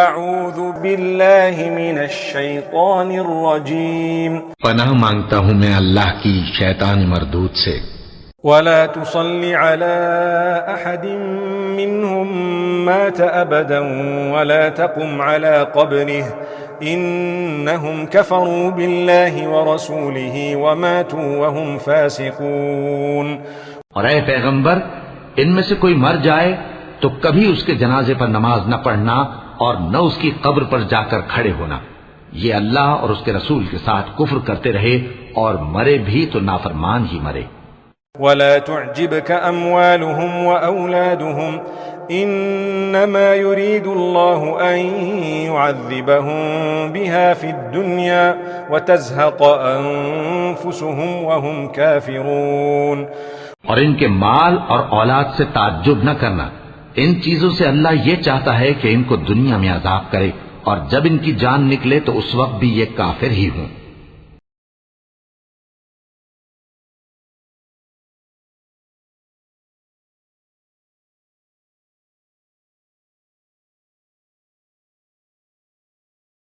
اعوذ باللہ من الشیطان الرجیم پناہ مانگتا ہوں میں اللہ کی شیطان مردود سے۔ ولا تصل على احد منهم مات ابدا ولا تقم على قبره انهم كفروا بالله ورسوله وماتوا وهم فاسقون۔ اور اے پیغمبر، ان میں سے کوئی مر جائے تو کبھی اس کے جنازے پر نماز نہ پڑھنا اور نہ اس کی قبر پر جا کر کھڑے ہونا، یہ اللہ اور اس کے رسول کے ساتھ کفر کرتے رہے اور مرے بھی تو نافرمان ہی مرے۔ ولا تعجبك اموالهم واولادهم انما يريد الله ان يعذبهم بها في الدنيا وتزهق انفسهم وهم كافرون۔ اور ان کے مال اور اولاد سے تعجب نہ کرنا، ان چیزوں سے اللہ یہ چاہتا ہے کہ ان کو دنیا میں عذاب کرے، اور جب ان کی جان نکلے تو اس وقت بھی یہ کافر ہی ہوں۔